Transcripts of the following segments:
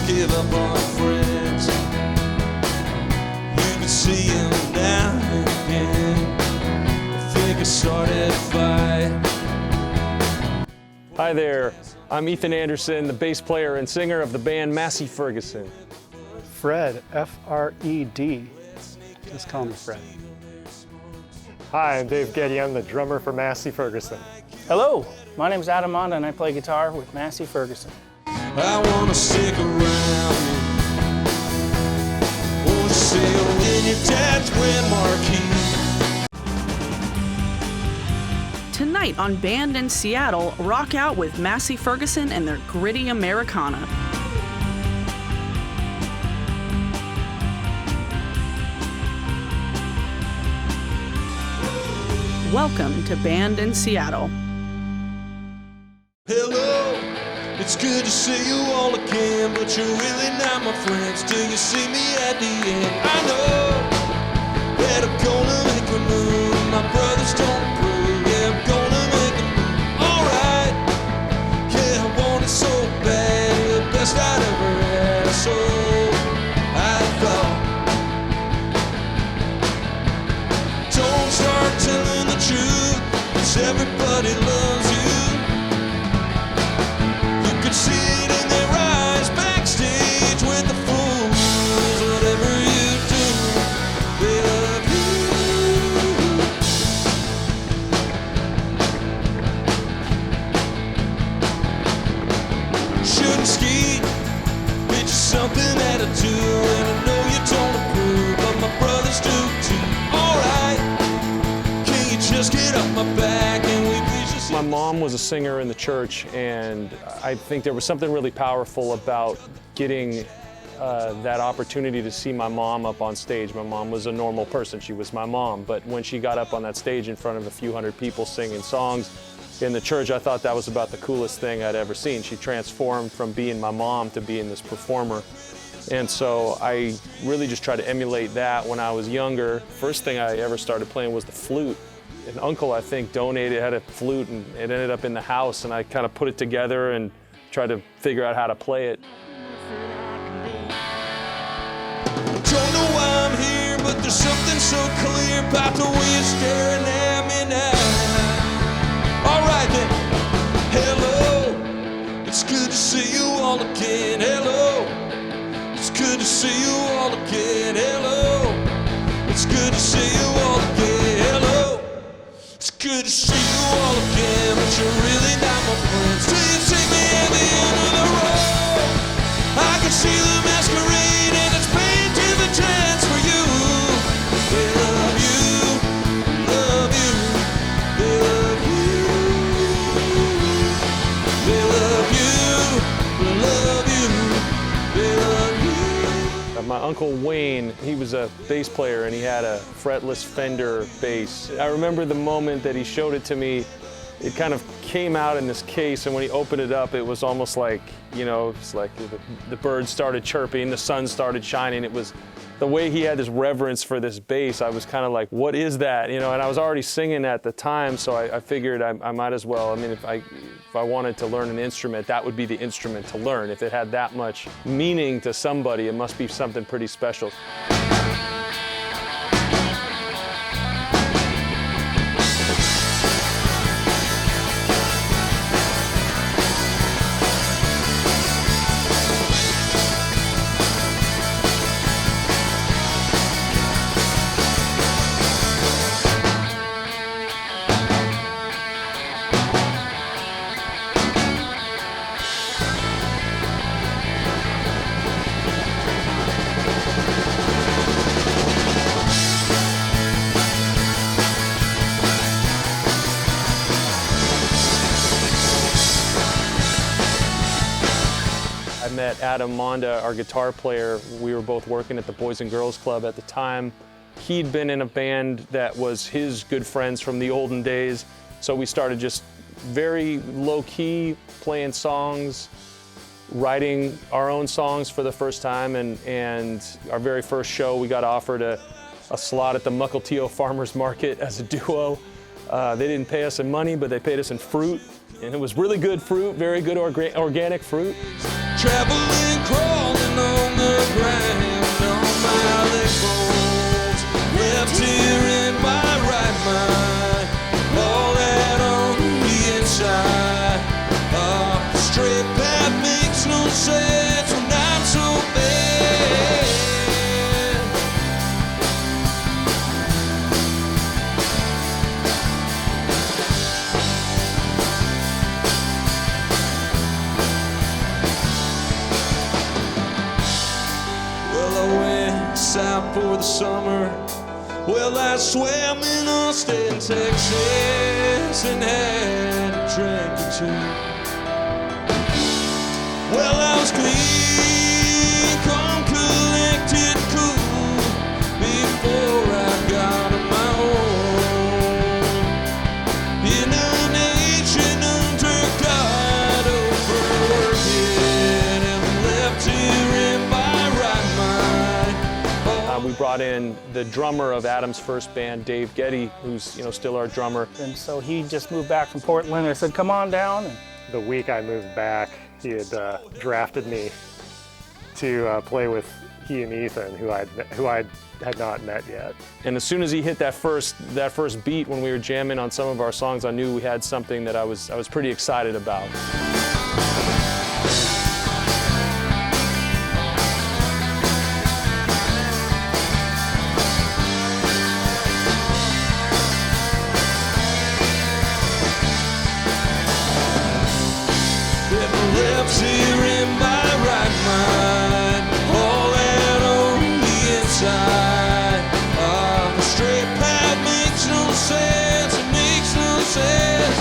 give up on friends. You can see him now and again. I think I started a fight. Hi there, I'm Ethan Anderson, the bass player and singer of the band Massy Ferguson. Fred, F-R-E-D. Just call me Fred. Hi, I'm Dave Getty. I'm the drummer for Massy Ferguson. Hello, my name's Adam Monda and I play guitar with Massy Ferguson. I want to stick around. Want to sail in your dad's grand marquee. Tonight on Band in Seattle, rock out with Massy Ferguson and their gritty Americana. Welcome to Band in Seattle. Hello, it's good to see you all again, but you're really not my friends till you see me at the end. I know that I'm gonna make a move. My brothers don't approve. Yeah, I'm gonna make a move. Alright, yeah, I want it so bad. You're the best I'd ever had. So I thought, don't start telling the truth, 'cause everybody loves you. You can see it in their eyes backstage with the fools. Whatever you do, they love you. Shouldn't ski, it's just something that I do, and I know you don't approve, but my brothers do too. Alright, can you just get off my back and we please just... My mom was a singer in the church, and I think there was something really powerful about getting that opportunity to see my mom up on stage. My mom was a normal person, she was my mom, but when she got up on that stage in front of a few hundred people singing songs in the church, I thought that was about the coolest thing I'd ever seen. She transformed from being my mom to being this performer. And so I really just tried to emulate that when I was younger. First thing I ever started playing was the flute. An uncle, I think, donated, had a flute, and it ended up in the house, and I kind of put it together and tried to figure out how to play it. Don't know why I'm here, but there's something so clear about the way you're staring at me now. Alright then, hello, it's good to see you all again. Hello, it's good to see you all again. Hello, it's good to see you all again. Hello, it's good to see you all again, but you're really not my friends till you take me at the end of the road. I can see the masquerade and it's pain to the chance for you. They love you, love you, they love you. They love you, love you, they love you. My Uncle Wayne, he was a bass player and he had a fretless Fender bass. I remember the moment that he showed it to me. It kind of came out in this case, and when he opened it up, it was almost like, you know, it's like the birds started chirping, the sun started shining. It was the way he had this reverence for this bass. I was kind of like, what is that? You know, and I was already singing at the time, so I figured I might as well. I mean, if I wanted to learn an instrument, that would be the instrument to learn. If it had that much meaning to somebody, it must be something pretty special. I met Adam Monda, our guitar player. We were both working at the Boys and Girls Club at the time. He'd been in a band that was his good friends from the olden days, so we started just very low-key playing songs, writing our own songs for the first time, and our very first show we got offered a slot at the Mukilteo Farmers Market as a duo. They didn't pay us in money, but they paid us in fruit, and it was really good fruit, very good organic fruit. Traveling, crawling. us out for the summer. Well, I swam in Austin, Texas, and had a drink or two. Well, I was clean, calm, collected, cool before I got on my own in a nation under God, overworking and left here in my right mind. We brought in the drummer of Adam's first band, Dave Getty, who's still our drummer. And so he just moved back from Portland. I said, come on down. And The week I moved back, he had drafted me to play with he and Ethan, who I had not met yet. And as soon as he hit that first beat when we were jamming on some of our songs, I knew we had something that I was pretty excited about. Lips here in my right mind, all that on the inside. The straight path makes no sense, it makes no sense.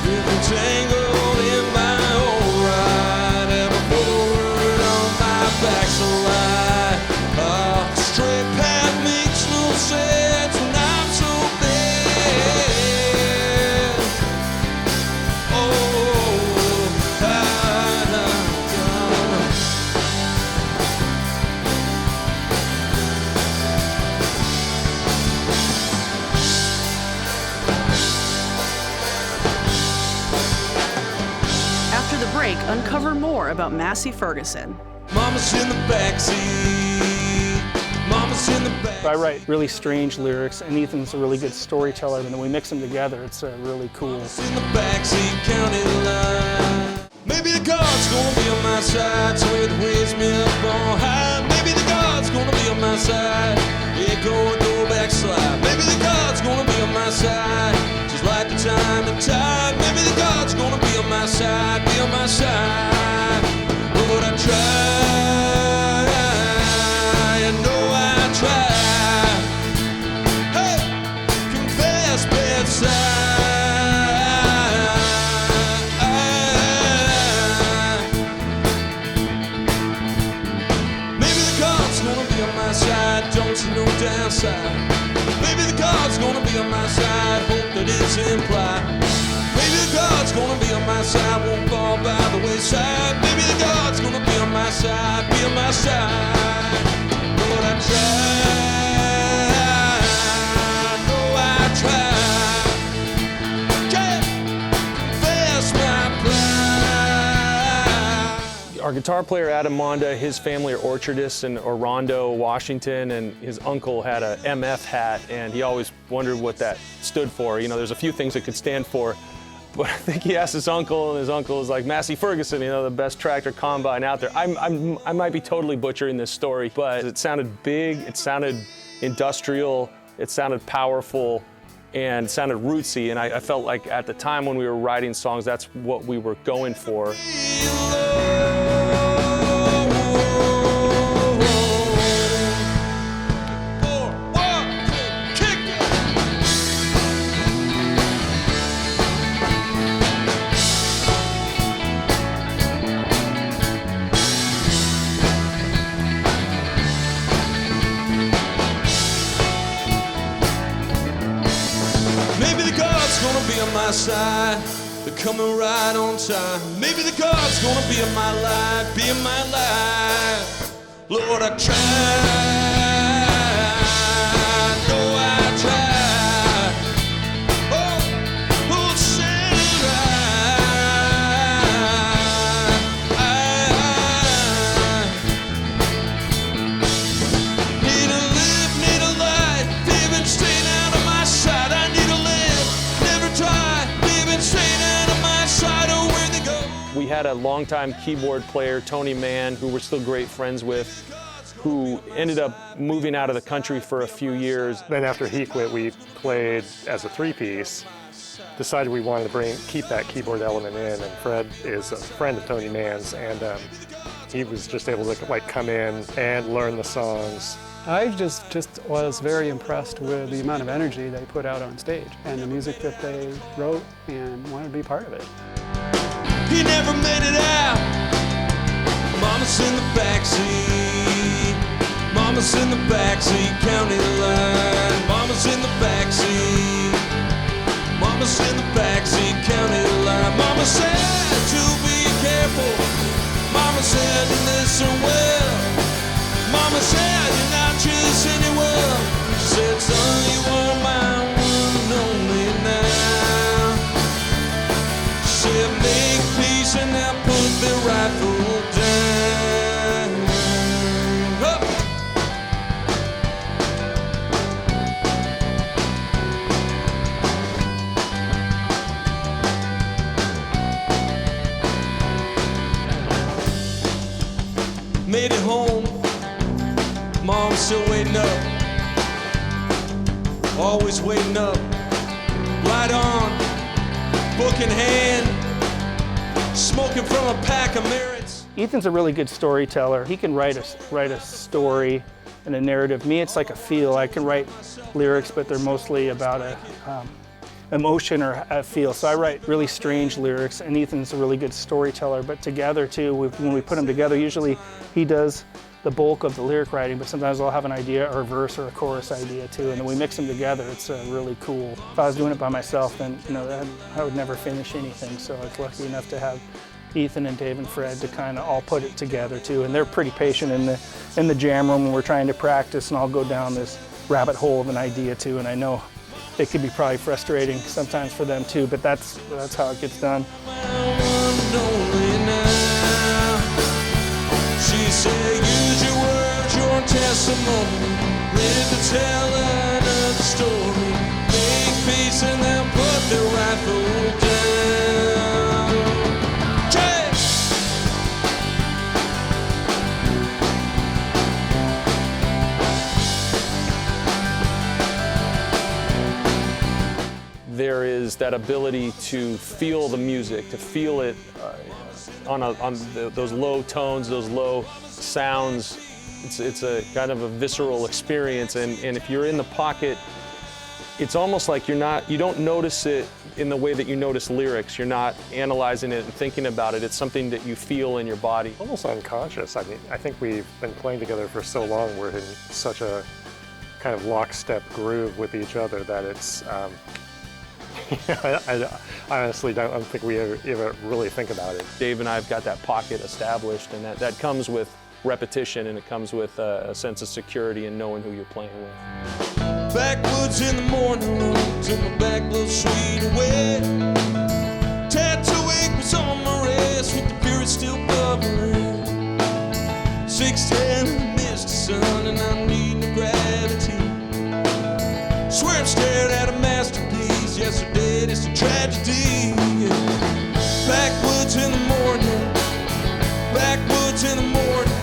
If I'm tangled in my own ride, ever forward on my back's a lie. The straight path makes no sense when I'm so bad. Oh. After the break, uncover more about Massy Ferguson. Mama's in the backseat. Mama's in the back. I write really strange lyrics, and Ethan's a really good storyteller, and when we mix them together, it's really cool. In the backseat county line. Maybe the God's gonna be on my side, so it weighs me up on high. Maybe the God's gonna be on my side. Yeah, go backslide. Maybe the God's gonna be on my side. Just like the time and tide. Maybe the God's gonna be on my side, be on my side. But I try, I know I try. Hey, confess bedside. Maybe the God's gonna be on my side, don't see no downside. Maybe the God's gonna be on my side, hope that it's implied. Maybe the God's gonna be on my side, won't fall by the wayside. Maybe the God's gonna be on my side, be on my side. But I try, I know I try. Can't confess my pride. Our guitar player, Adam Monda, his family are orchardists in Orondo, Washington, and his uncle had a MF hat, and he always wondered what that stood for. There's a few things it could stand for, but I think he asked his uncle, and his uncle was like, Massy Ferguson, the best tractor combine out there. I might be totally butchering this story, but it sounded big, it sounded industrial, it sounded powerful, and sounded rootsy, and I felt like at the time when we were writing songs, that's what we were going for. Maybe the God's gonna be on my side, they're coming right on time. Maybe the God's gonna be in my life, be in my life. Lord, I try, know I try. Oh, say need to live, need a life, even staying out of my sight. I need to live, never try, even staying out of my sight. Oh, where they go. We had a longtime keyboard player, Tony Mann, who we're still great friends with, who ended up moving out of the country for a few years. Then after he quit, we played as a three-piece. Decided we wanted to keep that keyboard element in, and Fred is a friend of Tony Mann's, and he was just able to like come in and learn the songs. I just was very impressed with the amount of energy they put out on stage and the music that they wrote, and wanted to be part of it. He never made it out. Mama's in the backseat. Mama's in the backseat, county line. Mama's in the backseat. Mama's in the backseat, county line. Mama said to be careful. Mama said to listen well. Mama said you're not just anyone. She said, son, you are my one and only now. She said, make peace and now put the rifle down. Up. Made it home. Mom's still waiting up, always waiting up, right on, book in hand, smoking from a pack of merits. Ethan's a really good storyteller. He can write a story and a narrative. Me, it's like a feel. I can write lyrics, but they're mostly about a emotion or a feel. So I write really strange lyrics, and Ethan's a really good storyteller. But together too, when we put them together, usually he does the bulk of the lyric writing, but sometimes I'll have an idea or a verse or a chorus idea too, and then we mix them together. It's really cool. If I was doing it by myself, then I would never finish anything. So I was lucky enough to have Ethan and Dave and Fred to kind of all put it together too, and they're pretty patient in the jam room when we're trying to practice, and I'll go down this rabbit hole of an idea too, and I know it could be probably frustrating sometimes for them too, but that's how it gets done. She said, use your words, your testimony, live to tell another story, make peace and then put the rifle down. Jay! There is that ability to feel the music, to feel it those low tones, those low sounds. It's a kind of a visceral experience, and if you're in the pocket, it's almost like you don't notice it in the way that you notice lyrics. You're not analyzing it and thinking about it. It's something that you feel in your body. Almost unconscious. I mean, I think we've been playing together for so long. We're in such a kind of lockstep groove with each other that it's. I honestly don't think we ever really think about it. Dave and I have got that pocket established, and that comes with repetition, and it comes with a sense of security and knowing who you're playing with. Backwoods in the morning, till my back little sweet away. Tattoo ink was on my wrist with the beard still bubbling. 6'10", missed the sun, and I need no gravity. Swear I'm staring at a masterpiece. Yesterday, it's a tragedy. Backwoods in the morning. Backwoods in the morning.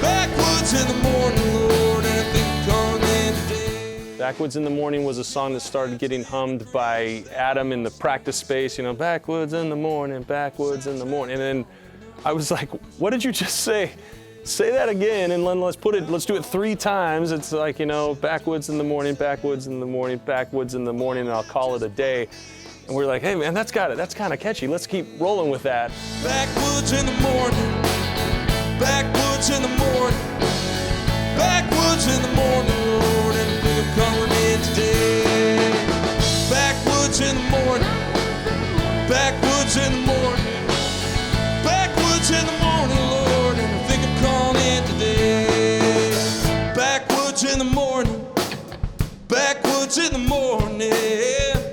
Backwoods in the morning, Lord, and I think I'm calling in today. Backwoods in the Morning was a song that started getting hummed by Adam in the practice space, backwoods in the morning, backwoods in the morning. And then I was like, what did you just say? Say that again, and let's do it 3 times. It's like, backwoods in the morning, backwoods in the morning, backwoods in the morning, and I'll call it a day. And we're like, hey man, that's kind of catchy. Let's keep rolling with that. Backwoods in the morning, backwoods in the morning, backwoods in the morning, Lord, and I think I'm calling in today. Backwoods in the morning, backwoods in the morning, backwoods in the morning, Lord, and I think I'm calling in today. Backwoods in the morning, backwoods in the morning,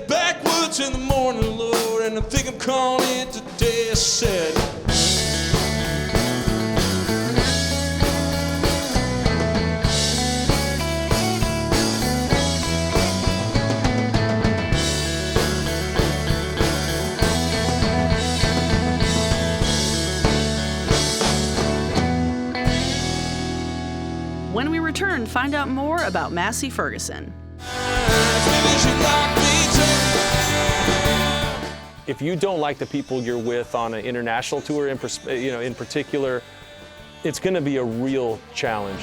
backwoods in the morning, Lord, and I think I'm calling in today. I said. When we return, find out more about Massy Ferguson. If you don't like the people you're with on an international tour, in particular, it's going to be a real challenge.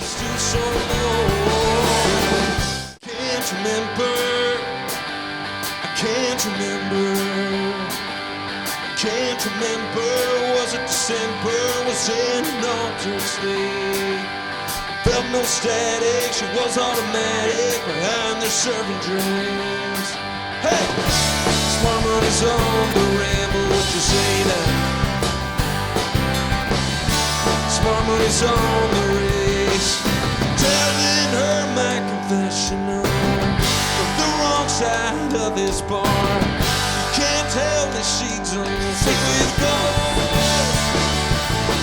Can't remember. Can't remember. Was it December? Was it an altered state? Felt no static. She was automatic behind the serving drinks. Hey, smart money's on the ramble. What you say now? Smart money's on the race. Telling her my confessional. The wrong side of this bar. You can't tell me she's on six with ghosts.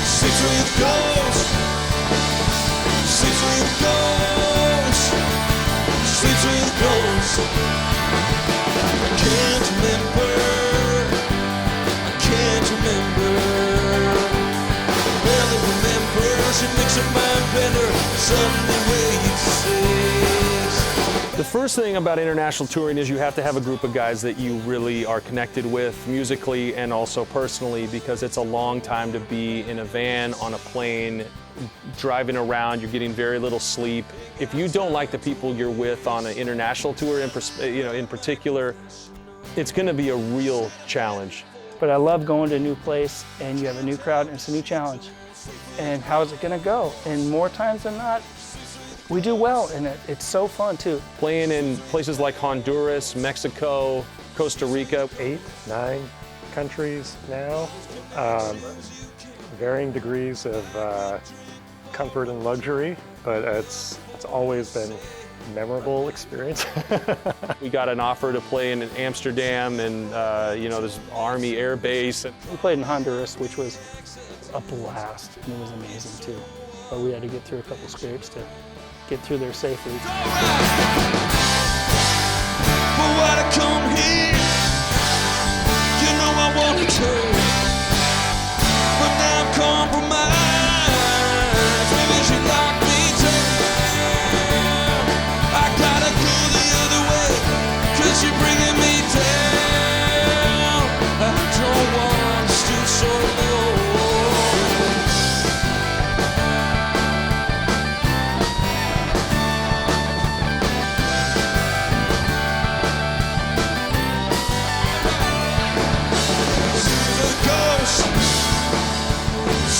Six with ghosts. Six with ghosts. Six with ghosts. I can't remember. I can't remember. I barely remember. She makes her mind better. Suddenly waits to say. The first thing about international touring is you have to have a group of guys that you really are connected with musically and also personally, because it's a long time to be in a van, on a plane, driving around. You're getting very little sleep. If you don't like the people you're with on an international tour, in particular, it's going to be a real challenge. But I love going to a new place and you have a new crowd and it's a new challenge. And how is it going to go? And more times than not, we do well in it. It's so fun too. Playing in places like Honduras, Mexico, Costa Rica. 8, 9 countries now. Varying degrees of comfort and luxury, but it's always been a memorable experience. We got an offer to play in Amsterdam and this Army Air Base. We played in Honduras, which was a blast, and it was amazing too. But we had to get through a couple scrapes to get through there safely. For what I come here, you know I want to turn, but now I'm compromised. Maybe she locked me down. I gotta go the other way, 'cause you're bringing me down. I don't want to stoop so low.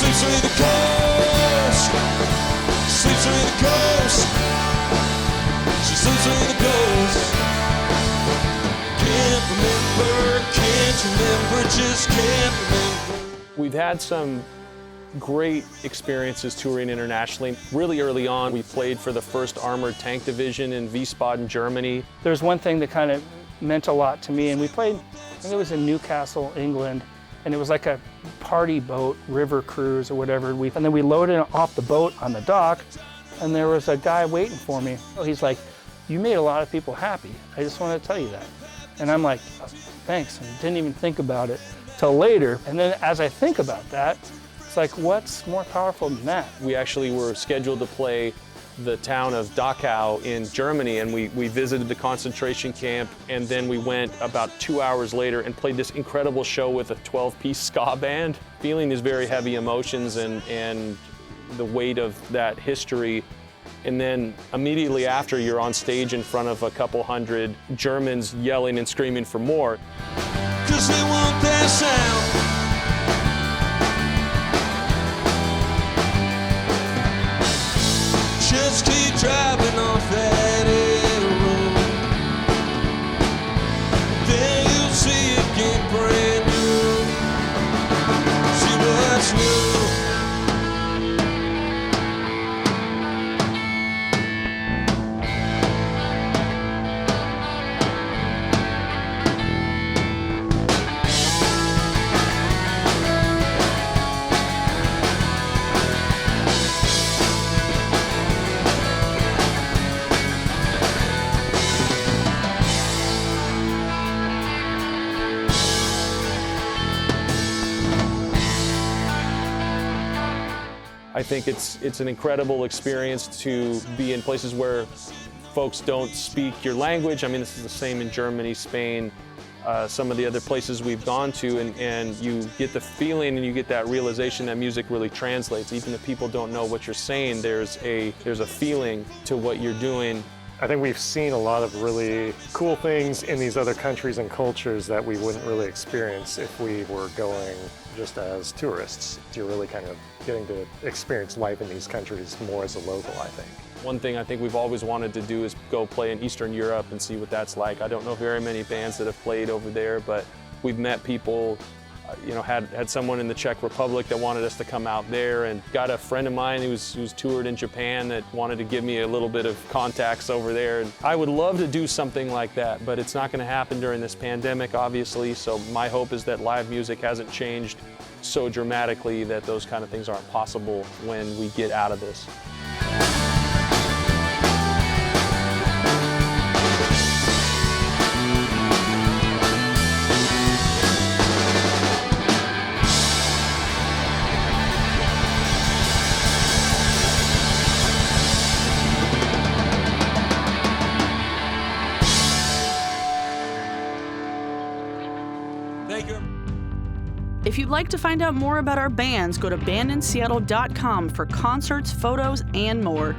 Sleeps with the ghost. Sleeps with the ghost. She sleeps with the ghost. Can't remember, just can't remember. We've had some great experiences touring internationally. Really early on, we played for the 1st Armored Tank Division in Wiesbaden, Germany. There's one thing that kind of meant a lot to me, and we played, I think it was in Newcastle, England, and it was like a party boat, river cruise or whatever. And then we loaded off the boat on the dock, and there was a guy waiting for me. He's like, "You made a lot of people happy. I just want to tell you that." And I'm like, "Oh, thanks," and didn't even think about it till later. And then as I think about that, it's like, what's more powerful than that? We actually were scheduled to play the town of Dachau in Germany, and we visited the concentration camp, and then we went about 2 hours later and played this incredible show with a 12-piece ska band. Feeling these very heavy emotions and the weight of that history. And then immediately after, you're on stage in front of a couple hundred Germans yelling and screaming for more. 'Cause they want that sound. Just keep driving off that road. Then you'll see again brand new. See what's new. I think it's an incredible experience to be in places where folks don't speak your language. I mean, this is the same in Germany, Spain, some of the other places we've gone to, and you get the feeling and you get that realization that music really translates. Even if people don't know what you're saying, there's a feeling to what you're doing. I think we've seen a lot of really cool things in these other countries and cultures that we wouldn't really experience if we were going just as tourists. You're really kind of getting to experience life in these countries more as a local, I think. One thing I think we've always wanted to do is go play in Eastern Europe and see what that's like. I don't know very many bands that have played over there, but we've met people, had someone in the Czech Republic that wanted us to come out there, and got a friend of mine who's toured in Japan that wanted to give me a little bit of contacts over there. And I would love to do something like that, but it's not going to happen during this pandemic, obviously. So my hope is that live music hasn't changed so dramatically that those kind of things aren't possible when we get out of this. Thank you. If you'd like to find out more about our bands, go to bandinseattle.com for concerts, photos, and more.